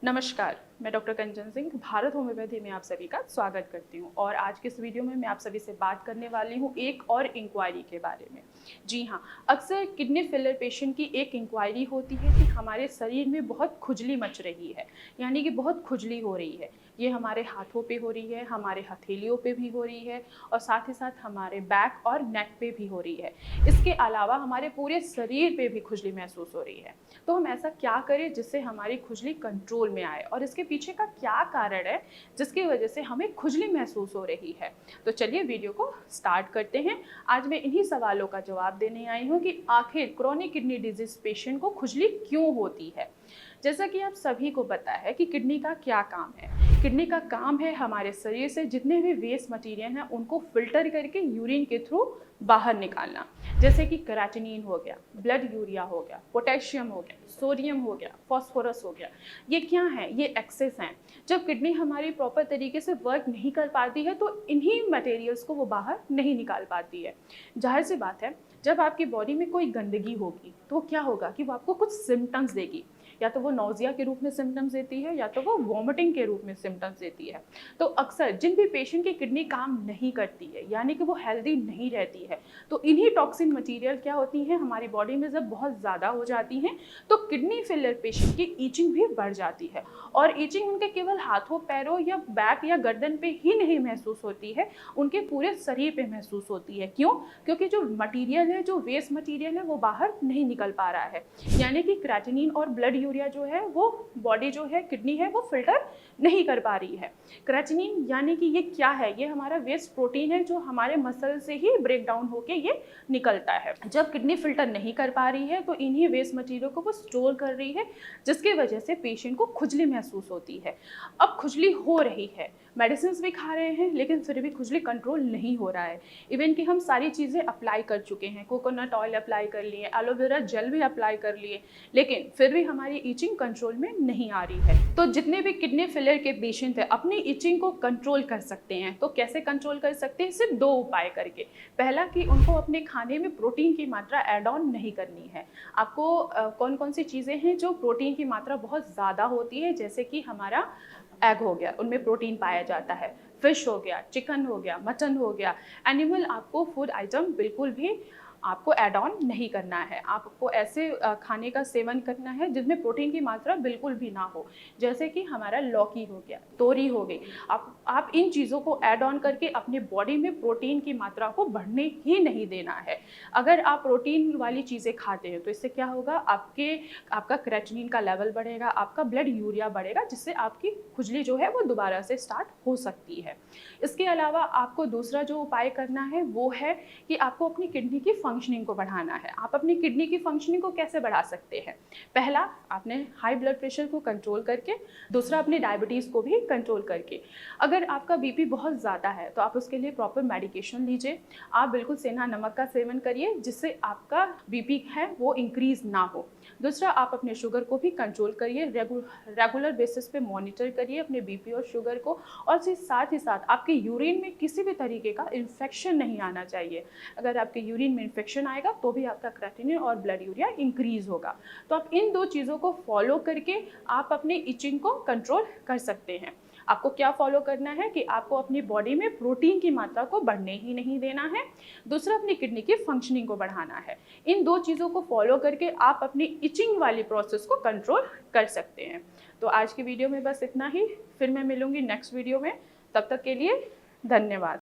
नमस्कार, मैं डॉक्टर कंचन सिंह भारत होम्योपैथी में आप सभी का स्वागत करती हूं और आज के इस वीडियो में मैं आप सभी से बात करने वाली हूं एक और इंक्वायरी के बारे में। जी हाँ, अक्सर किडनी फेलियर पेशेंट की एक इंक्वायरी होती है कि हमारे शरीर में बहुत खुजली मच रही है, यानी कि बहुत खुजली हो रही है। ये हमारे हाथों पे हो रही है, हमारे हथेलियों पे भी हो रही है और साथ ही साथ हमारे बैक और नेक पे भी हो रही है। इसके अलावा हमारे पूरे शरीर पे भी खुजली महसूस हो रही है। तो हम ऐसा क्या करें जिससे हमारी खुजली कंट्रोल में आए और इसके पीछे का क्या कारण है जिसकी वजह से हमें खुजली महसूस हो रही है। तो चलिए वीडियो को स्टार्ट करते हैं। आज मैं इन्हीं सवालों का जवाब देने आई हूँ कि आखिर क्रोनिक किडनी डिजीज पेशेंट को खुजली क्यों होती है। जैसा कि आप सभी को पता है कि किडनी का क्या काम है। किडनी का काम है हमारे शरीर से जितने भी वेस्ट मटेरियल हैं उनको फिल्टर करके यूरिन के थ्रू बाहर निकालना, जैसे कि केराटिनिन हो गया, ब्लड यूरिया हो गया, पोटेशियम हो गया, सोडियम हो गया, फास्फोरस हो गया। ये क्या है? ये एक्सेस हैं। जब किडनी हमारी प्रॉपर तरीके से वर्क नहीं कर पाती है तो इन्हीं मटेरियल्स को वो बाहर नहीं निकाल पाती है। जाहिर सी बात है, जब आपकी बॉडी में कोई गंदगी होगी तो क्या होगा कि वो आपको कुछ सिम्टम्स देगी। या तो वो नोजिया के रूप में सिम्टम्स देती है या तो वो वॉमिटिंग के रूप में सिम्टम्स देती है। तो अक्सर जिन भी पेशेंट की किडनी काम नहीं करती है, यानी कि वो हेल्दी नहीं रहती है, तो इन्हीं टॉक्सिन मटेरियल क्या होती हैं हमारी बॉडी में जब बहुत ज़्यादा हो जाती हैं तो किडनी फेलियर पेशेंट की ईचिंग भी बढ़ जाती है। और ईचिंग उनके केवल हाथों, पैरों या बैक या गर्दन पे ही नहीं महसूस होती है, उनके पूरे शरीर पे महसूस होती है। क्यों? क्योंकि जो मटीरियल है, जो वेस्ट मटीरियल है, वो बाहर नहीं निकल पा रहा है। यानी कि क्रेटिनिन और ब्लड यूरिया जो है वो बॉडी जो है, किडनी है, वो फिल्टर नहीं कर पा रही है। क्रेटिनिन यानी कि ये क्या है? ये हमारा वेस्ट प्रोटीन है जो हमारे मसल से ही ब्रेक डाउन होके ये निकलता है। जब किडनी फिल्टर नहीं कर पा रही है तो इन्हीं वेस्ट मटेरियल को वो स्टोर कर रही है, जिसकी वजह से पेशेंट को खुजली महसूस होती है। अब खुजली हो रही है, मेडिसिन भी खा रहे हैं, लेकिन फिर भी खुजली कंट्रोल नहीं हो रहा है। इवन कि हम सारी चीज़ें अप्लाई कर चुके हैं, कोकोनट ऑयल अप्लाई कर लिए, एलोवेरा जेल भी अप्लाई कर लिए, लेकिन फिर भी हमारी ईचिंग कंट्रोल में नहीं आ रही है। तो जितने भी किडनी फेलियर के पेशेंट हैं अपनी ईचिंग को कंट्रोल कर सकते हैं। तो कैसे कंट्रोल कर सकते हैं? सिर्फ दो उपाय करके। पहला कि उनको अपने खाने में प्रोटीन की मात्रा ऐड ऑन नहीं करनी है। आपको कौन कौन सी चीज़ें हैं जो प्रोटीन की मात्रा बहुत ज़्यादा होती है, जैसे कि हमारा एग हो गया, उनमें प्रोटीन पाया जाता है, फिश हो गया, चिकन हो गया, मटन हो गया, एनिमल आपको फूड आइटम बिल्कुल भी आपको ऐड ऑन नहीं करना है। आपको ऐसे खाने का सेवन करना है जिसमें प्रोटीन की मात्रा बिल्कुल भी ना हो, जैसे कि हमारा लौकी हो गया, तोरी हो गई। आप इन चीज़ों को ऐड ऑन करके अपने बॉडी में प्रोटीन की मात्रा को बढ़ने ही नहीं देना है। अगर आप प्रोटीन वाली चीज़ें खाते हैं तो इससे क्या होगा, आपका क्रेटिनिन का लेवल बढ़ेगा, आपका ब्लड यूरिया बढ़ेगा, जिससे आपकी खुजली जो है वो दोबारा से स्टार्ट हो सकती है। इसके अलावा आपको दूसरा जो उपाय करना है वो है कि आपको अपनी किडनी की फंक्शनिंग को बढ़ाना है। आप अपनी किडनी की फंक्शनिंग को कैसे बढ़ा सकते हैं? पहला, आपने हाई ब्लड प्रेशर को कंट्रोल करके, दूसरा अपनी डायबिटीज़ को भी कंट्रोल करके। अगर आपका बीपी बहुत ज़्यादा है तो आप उसके लिए प्रॉपर मेडिकेशन लीजिए। आप बिल्कुल सेंधा नमक का सेवन करिए जिससे आपका बीपी है वो इंक्रीज़ ना हो। दूसरा, आप अपने शुगर को भी कंट्रोल करिए, रेगुलर बेसिस पे मॉनिटर करिए अपने बीपी और शुगर को। और साथ ही साथ आपके यूरिन में किसी भी तरीके का इन्फेक्शन नहीं आना चाहिए। अगर आपके यूरिन में इन्फेक्शन आएगा तो भी आपका क्रेटिनिन और ब्लड यूरिया इंक्रीज होगा। तो आप इन दो चीज़ों को फॉलो करके आप अपने इचिंग को कंट्रोल कर सकते हैं। आपको क्या फॉलो करना है कि आपको अपनी बॉडी में प्रोटीन की मात्रा को बढ़ने ही नहीं देना है। दूसरा, अपनी किडनी की फंक्शनिंग को बढ़ाना है। इन दो चीज़ों को फॉलो करके आप अपनी इचिंग वाली प्रोसेस को कंट्रोल कर सकते हैं। तो आज की वीडियो में बस इतना ही। फिर मैं मिलूंगी नेक्स्ट वीडियो में। तब तक के लिए धन्यवाद।